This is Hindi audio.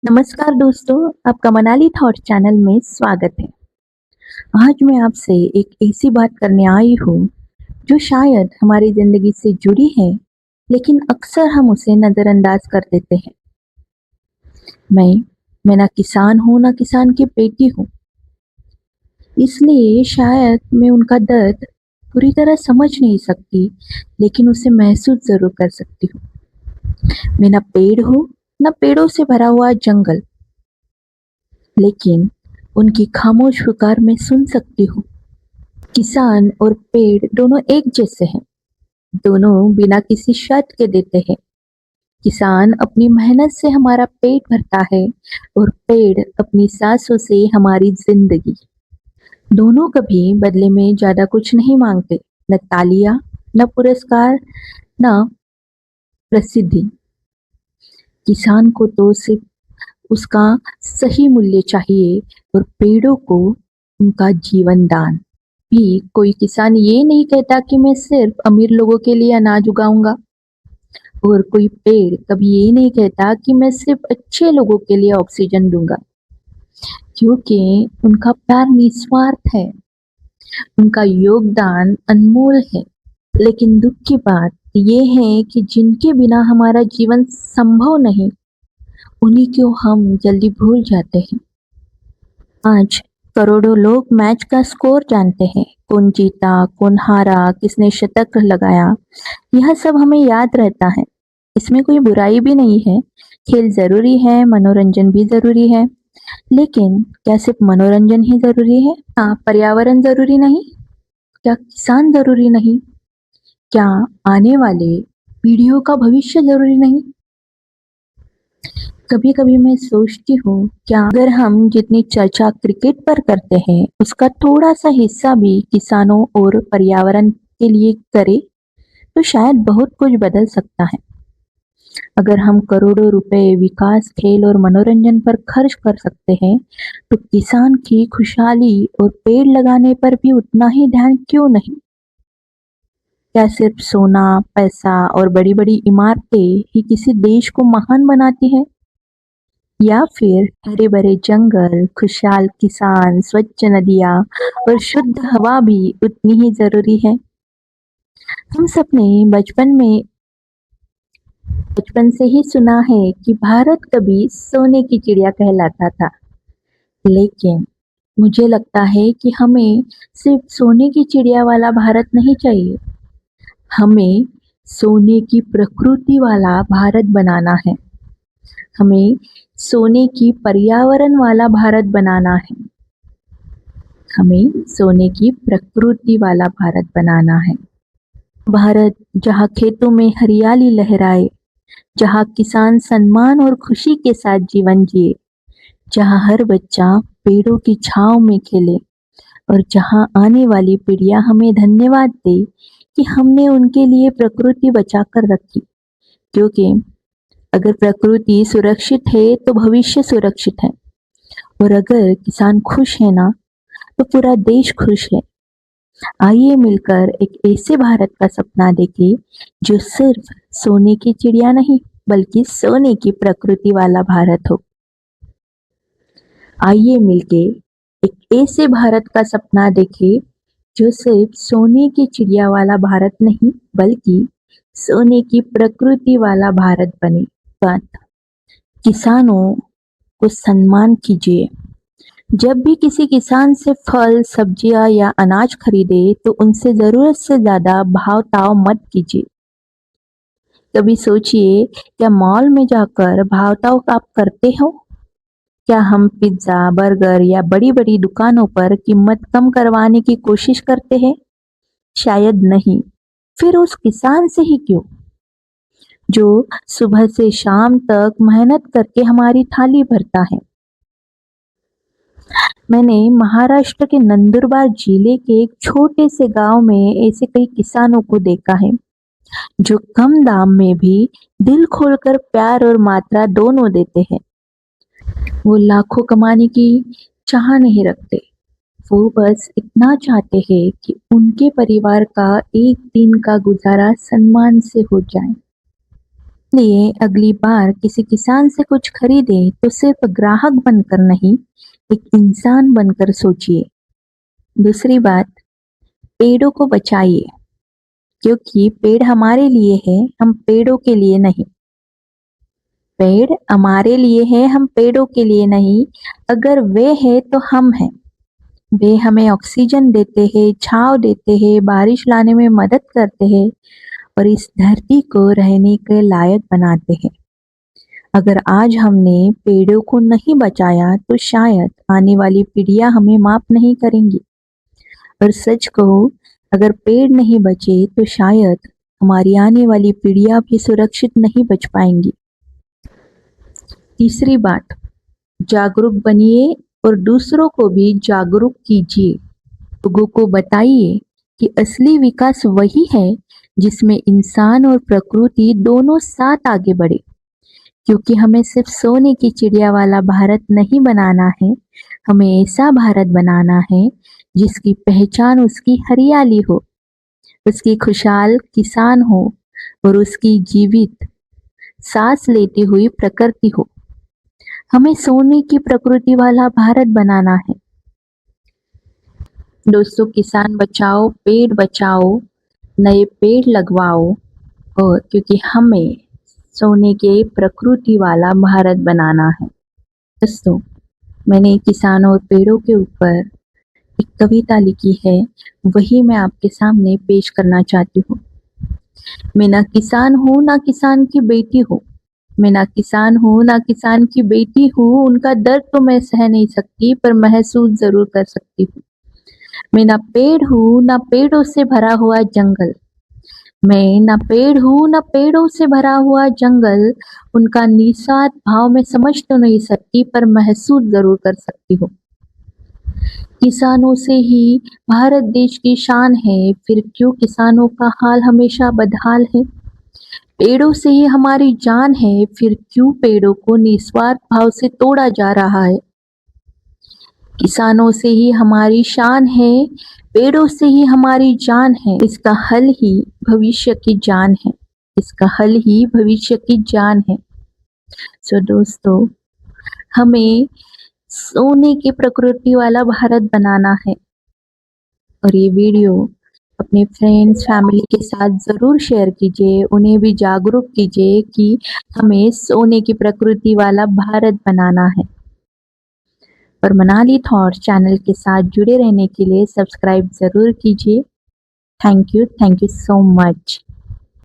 नमस्कार दोस्तों, आपका मनाली थॉट चैनल में स्वागत है। आज मैं आपसे एक ऐसी बात करने आई हूँ जो शायद हमारी जिंदगी से जुड़ी है, लेकिन अक्सर हम उसे नजरअंदाज कर देते हैं। मैं मैं ना किसान हूँ ना किसान की बेटी हूँ, इसलिए शायद मैं उनका दर्द पूरी तरह समझ नहीं सकती, लेकिन उसे महसूस जरूर कर सकती हूँ। मैं ना पेड़ हूँ ना पेड़ों से भरा हुआ जंगल, लेकिन उनकी खामोश पुकार मैं सुन सकती हूँ। किसान और पेड़ दोनों एक जैसे हैं, दोनों बिना किसी शर्त के देते हैं। किसान अपनी मेहनत से हमारा पेट भरता है और पेड़ अपनी सांसों से हमारी जिंदगी। दोनों कभी बदले में ज्यादा कुछ नहीं मांगते, न तालियां, न पुरस्कार, न प्रसिद्धि। किसान को तो सिर्फ उसका सही मूल्य चाहिए और पेड़ों को उनका जीवन दान। भी कोई किसान ये नहीं कहता कि मैं सिर्फ अमीर लोगों के लिए अनाज उगाऊंगा, और कोई पेड़ कभी ये नहीं कहता कि मैं सिर्फ अच्छे लोगों के लिए ऑक्सीजन दूंगा, क्योंकि उनका प्यार निस्वार्थ है, उनका योगदान अनमोल है। लेकिन दुख की बात ये है कि जिनके बिना हमारा जीवन संभव नहीं, उन्हीं को हम जल्दी भूल जाते हैं। आज करोड़ों लोग मैच का स्कोर जानते हैं, कौन जीता, कौन हारा, किसने शतक लगाया, यह सब हमें याद रहता है। इसमें कोई बुराई भी नहीं है। खेल जरूरी है, मनोरंजन भी जरूरी है, लेकिन क्या सिर्फ मनोरंजन ही जरूरी है? हाँ, पर्यावरण जरूरी नहीं? क्या किसान जरूरी नहीं? क्या आने वाले पीढ़ियों का भविष्य जरूरी नहीं? कभी कभी मैं सोचती हूँ, क्या अगर हम जितनी चर्चा क्रिकेट पर करते हैं उसका थोड़ा सा हिस्सा भी किसानों और पर्यावरण के लिए करें, तो शायद बहुत कुछ बदल सकता है। अगर हम करोड़ों रुपए विकास, खेल और मनोरंजन पर खर्च कर सकते हैं, तो किसान की खुशहाली और पेड़ लगाने पर भी उतना ही ध्यान क्यों नहीं? क्या सिर्फ सोना, पैसा और बड़ी बड़ी इमारतें ही किसी देश को महान बनाती है, या फिर हरे भरे जंगल, खुशहाल किसान, स्वच्छ नदियाँ और शुद्ध हवा भी उतनी ही जरूरी है? हम सबने बचपन से ही सुना है कि भारत कभी सोने की चिड़िया कहलाता था, लेकिन मुझे लगता है कि हमें सिर्फ सोने की चिड़िया वाला भारत नहीं चाहिए, हमें सोने की प्रकृति वाला भारत बनाना है। हमें सोने की पर्यावरण वाला भारत बनाना है। हमें सोने की प्रकृति वाला भारत बनाना है। भारत जहाँ खेतों में हरियाली लहराए, जहाँ किसान सम्मान और खुशी के साथ जीवन जिए, जहाँ हर बच्चा पेड़ों की छांव में खेले, और जहाँ आने वाली पीढ़ियां हमें धन्यवाद दे कि हमने उनके लिए प्रकृति बचा कर रखी। क्योंकि अगर प्रकृति सुरक्षित है तो भविष्य सुरक्षित है, और अगर किसान खुश है ना, तो पूरा देश खुश है। आइए मिलकर एक ऐसे भारत का सपना देखें जो सिर्फ सोने की चिड़िया नहीं, बल्कि सोने की प्रकृति वाला भारत हो। आइए मिलके एक ऐसे भारत का सपना देखें जो सिर्फ सोने की चिड़िया वाला भारत नहीं, बल्कि सोने की प्रकृति वाला भारत बने। बात किसानों को सम्मान कीजिए। जब भी किसी किसान से फल, सब्जियां या अनाज खरीदे, तो उनसे जरूरत से ज्यादा भाव ताव मत कीजिए। कभी सोचिए, क्या मॉल में जाकर भाव ताव आप करते हो? क्या हम पिज्जा, बर्गर या बड़ी बड़ी दुकानों पर कीमत कम करवाने की कोशिश करते हैं? शायद नहीं। फिर उस किसान से ही क्यों, जो सुबह से शाम तक मेहनत करके हमारी थाली भरता है। मैंने महाराष्ट्र के नंदुरबार जिले के एक छोटे से गांव में ऐसे कई किसानों को देखा है, जो कम दाम में भी दिल खोलकर प्यार और मात्रा दोनों देते हैं। वो लाखों कमाने की चाह नहीं रखते, वो बस इतना चाहते हैं कि उनके परिवार का एक दिन का गुजारा सम्मान से हो जाए। इसलिए अगली बार किसी किसान से कुछ खरीदें तो सिर्फ ग्राहक बनकर नहीं, एक इंसान बनकर सोचिए। दूसरी बात, पेड़ों को बचाइए, क्योंकि पेड़ हमारे लिए है, हम पेड़ों के लिए नहीं। पेड़ हमारे लिए है, हम पेड़ों के लिए नहीं। अगर वे है तो हम हैं। वे हमें ऑक्सीजन देते हैं, छांव देते हैं, बारिश लाने में मदद करते हैं और इस धरती को रहने के लायक बनाते हैं। अगर आज हमने पेड़ों को नहीं बचाया तो शायद आने वाली पीढ़ियां हमें माफ नहीं करेंगी। और सच कहो, अगर पेड़ नहीं बचे तो शायद हमारी आने वाली पीढ़ियां भी सुरक्षित नहीं बच पाएंगी। तीसरी बात, जागरूक बनिए और दूसरों को भी जागरूक कीजिए। लोगों को बताइए कि असली विकास वही है जिसमें इंसान और प्रकृति दोनों साथ आगे बढ़े। क्योंकि हमें सिर्फ सोने की चिड़िया वाला भारत नहीं बनाना है, हमें ऐसा भारत बनाना है जिसकी पहचान उसकी हरियाली हो, उसकी खुशहाल किसान हो और उसकी जीवित सांस लेती हुई प्रकृति हो। हमें सोने की प्रकृति वाला भारत बनाना है। दोस्तों, किसान बचाओ, पेड़ बचाओ, नए पेड़ लगवाओ, और क्योंकि हमें सोने के प्रकृति वाला भारत बनाना है। दोस्तों, मैंने किसानों और पेड़ों के ऊपर एक कविता लिखी है, वही मैं आपके सामने पेश करना चाहती हूँ। मैं ना किसान हूँ ना किसान की बेटी हूँ, मैं ना किसान हूँ ना किसान की बेटी हूँ, उनका दर्द तो मैं सह नहीं सकती पर महसूस जरूर कर सकती हूँ। मैं ना पेड़ हूँ ना पेड़ों से भरा हुआ जंगल, मैं ना पेड़ हूँ ना पेड़ों से भरा हुआ जंगल, उनका निस्वार्थ भाव मैं समझ तो नहीं सकती पर महसूस जरूर कर सकती हूँ। किसानों से ही भारत देश की शान है, फिर क्यों किसानों का हाल हमेशा बदहाल है। पेड़ों से ही हमारी जान है, फिर क्यों पेड़ों को निस्वार्थ भाव से तोड़ा जा रहा है। किसानों से ही हमारी शान है, पेड़ों से ही हमारी जान है, इसका हल ही भविष्य की जान है, इसका हल ही भविष्य की जान है। सो दोस्तों, हमें सोने की प्रकृति वाला भारत बनाना है और ये वीडियो अपने फ्रेंड्स फैमिली के साथ ज़रूर शेयर कीजिए, उन्हें भी जागरूक कीजिए कि हमें सोने की प्रकृति वाला भारत बनाना है। और मनाली थॉट्स चैनल के साथ जुड़े रहने के लिए सब्सक्राइब ज़रूर कीजिए। Thank you so much.